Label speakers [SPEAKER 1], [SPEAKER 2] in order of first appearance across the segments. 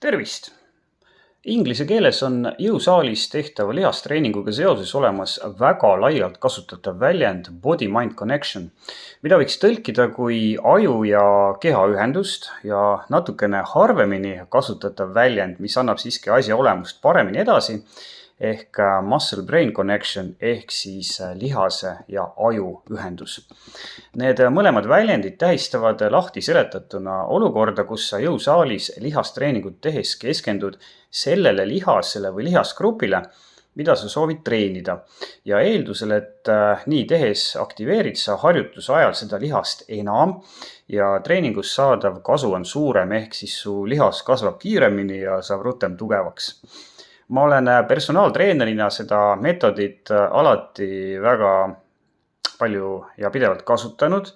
[SPEAKER 1] Tervist! Inglise keeles on jõusaalis tehtava lihastreeninguga seoses olemas väga laialt kasutatav väljend body-mind connection, mida võiks tõlkida kui aju ja keha ühendust ja natukene harvemini kasutatav väljend, mis annab siiski asja olemust paremini edasi, ehk muscle-brain connection ehk siis lihase ja aju ühendus. Need mõlemad väljendid tähistavad lahti seletatuna olukorda, kus sa jõusaalis lihastreeningut tehes keskendud sellele lihasele või lihasgrupile, mida sa soovid treenida. Ja eeldusel, et nii tehes aktiveerid sa harjutuse ajal seda lihast enam ja treeningus saadav kasu on suurem, ehk siis su lihas kasvab kiiremini ja saab rutem tugevaks. Ma olen personaaltreenerina seda meetodit alati väga palju ja pidevalt kasutanud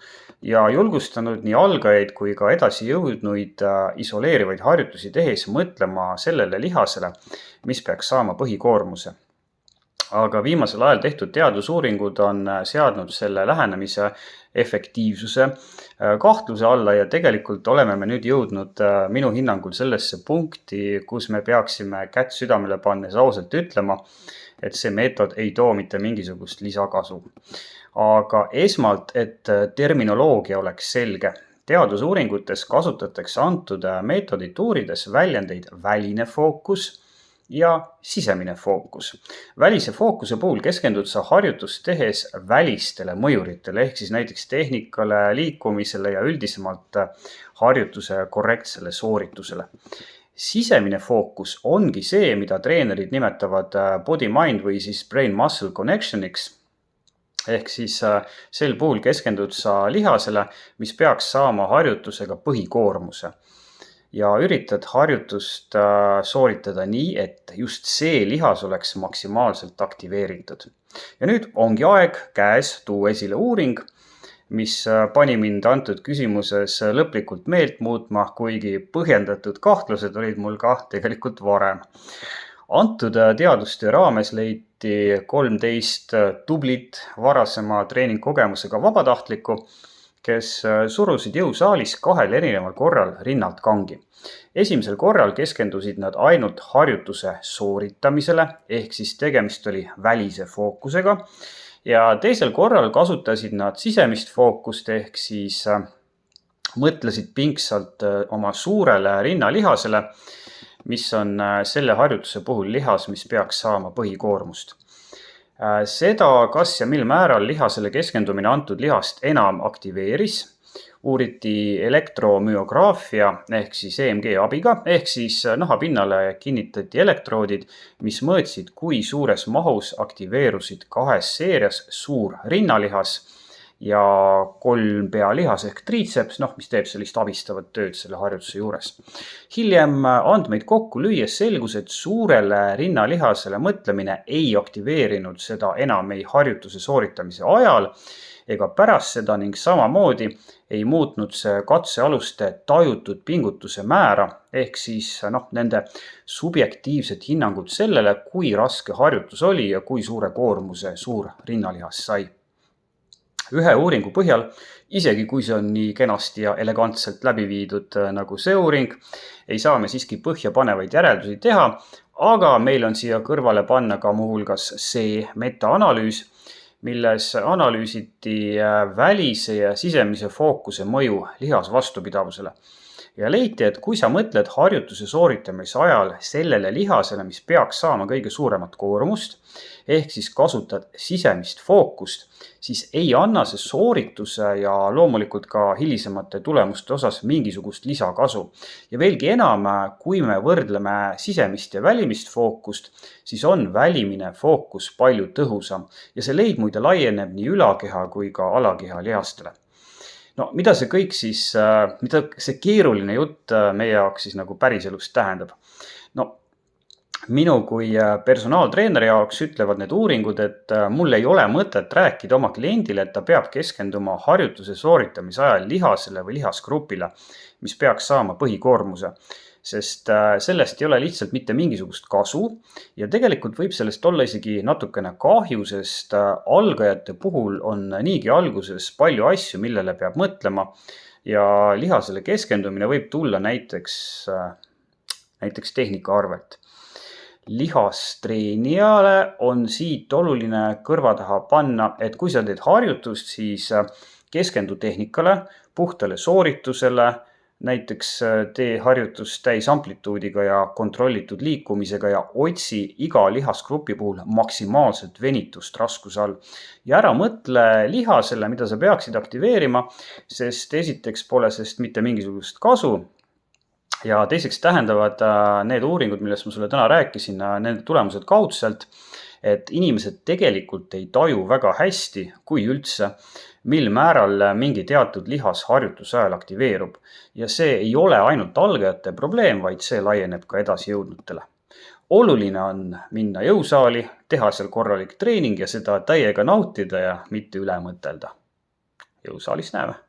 [SPEAKER 1] ja julgustanud nii algajaid kui ka edasi jõudnuid isoleerivaid harjutusi tehes mõtlema sellele lihasele, mis peaks saama põhikoormuse. Aga viimasel ajal tehtud teadusuuringud on seadnud selle lähenemise efektiivsuse kahtluse alla ja tegelikult oleme me nüüd jõudnud minu hinnangul sellesse punkti, kus me peaksime kätt südamele pannes ausalt ütlema, et see meetod ei too mitte mingisugust lisakasu. Aga esmalt, et terminoloogia oleks selge. Teadusuuringutes kasutatakse antud meetodit uurides väljendeid väline fookus ja sisemine fookus. Välise fookuse puhul keskendud sa harjutust tehes välistele mõjuritele, ehk siis näiteks tehnikale, liikumisele ja üldisemalt harjutuse korrektsele sooritusele. Sisemine fookus ongi see, mida treenerid nimetavad body-mind või siis brain-muscle connectioniks, ehk siis sel puhul keskendud sa lihasele, mis peaks saama harjutusega põhikoormuse. Ja üritad harjutust sooritada nii, et just see lihas oleks maksimaalselt aktiveeritud. Ja nüüd ongi aeg käes tuua esile uuring, mis pani mind antud küsimuses lõplikult meelt muutma, kuigi põhjendatud kahtlused olid mul ka tegelikult varem. Antud teadustöö raames leiti 13 tublit varasema treeningkogemusega vabatahtlikku, kes surusid jõusaalis 2 erineval korral rinnalt kangi. Esimesel korral keskendusid nad ainult harjutuse sooritamisele, ehk siis tegemist oli välise fookusega, ja teisel korral kasutasid nad sisemist fookust, ehk siis mõtlesid pingsalt oma suurele rinnalihasele, mis on selle harjutuse puhul lihas, mis peaks saama põhikoormust. Seda, kas ja mil määral lihasele keskendumine antud lihast enam aktiveeris, uuriti elektromüograafia ehk siis EMG abiga, ehk siis nahapinnale kinnitati elektroodid, mis mõõtsid, kui suures mahus aktiveerusid 2 seerias suur rinnalihas ja 3 pealihas ehk triitseps, mis teeb sellist abistavat tööd selle harjutuse juures. Hiljem andmeid kokku lüües selgus, et suurele rinnalihasele mõtlemine ei aktiveerinud seda enam ei harjutuse sooritamise ajal ega pärast seda ning samamoodi ei muutnud see katsealuste tajutud pingutuse määra ehk siis nende subjektiivset hinnangut sellele, kui raske harjutus oli ja kui suure koormuse suur rinnalihas sai. Ühe uuringu põhjal, isegi kui see on nii kenasti ja elegantselt läbi viidud nagu see uuring, ei saa me siiski põhjapanevaid järeldusi teha, aga meil on siia kõrvale panna ka muuhulgas see metaanalüüs, milles analüüsiti välise ja sisemise fookuse mõju lihas vastupidavusele. Ja leiti, et kui sa mõtled harjutuse sooritamise ajal sellele lihasele, mis peaks saama kõige suuremat koormust, ehk siis kasutad sisemist fookust, siis ei anna see soorituse ja loomulikult ka hilisemate tulemuste osas mingisugust lisakasu. Ja veelgi enam, kui me võrdleme sisemist ja välimist fookust, siis on välimine fookus palju tõhusam ja see leid muide laieneb nii ülakeha kui ka alakeha lihastele. Mida see kõik siis, mida see keeruline jutt meie jaoks siis nagu päriselust tähendab? Minu kui personaaltreeneri jaoks ütlevad need uuringud, et mul ei ole mõtet rääkida oma kliendile, et ta peab keskenduma harjutuse sooritamise ajal lihasele või lihasgrupile, mis peaks saama põhikoormuse, sest sellest ei ole lihtsalt mitte mingisugust kasu ja tegelikult võib sellest olla isegi natukene kahju, sest algajate puhul on niigi alguses palju asju, millele peab mõtlema ja lihasele keskendumine võib tulla näiteks näiteks tehnika arvelt. Lihastreenijale on siit oluline kõrva taha panna, et kui sa teed harjutust, siis keskendu tehnikale, puhtale sooritusele, näiteks tee harjutust täisamplituudiga ja kontrollitud liikumisega ja otsi iga lihasgrupi puhul maksimaalset venitust raskuse all. Ja ära mõtle lihasele, mida sa peaksid aktiveerima, sest esiteks pole sest mitte mingisugust kasu. Ja teiseks tähendavad need uuringud, millest ma sulle täna rääkisin, need tulemused kaudselt, et inimesed tegelikult ei taju väga hästi, kui üldse, mil määral mingi teatud lihas harjutuse ajal aktiveerub. Ja see ei ole ainult algajate probleem, vaid see laieneb ka edasi jõudnutele. Oluline on minna jõusaali, teha seal korralik treening ja seda täiega nautida ja mitte üle mõtelda. Jõusaalis näeme!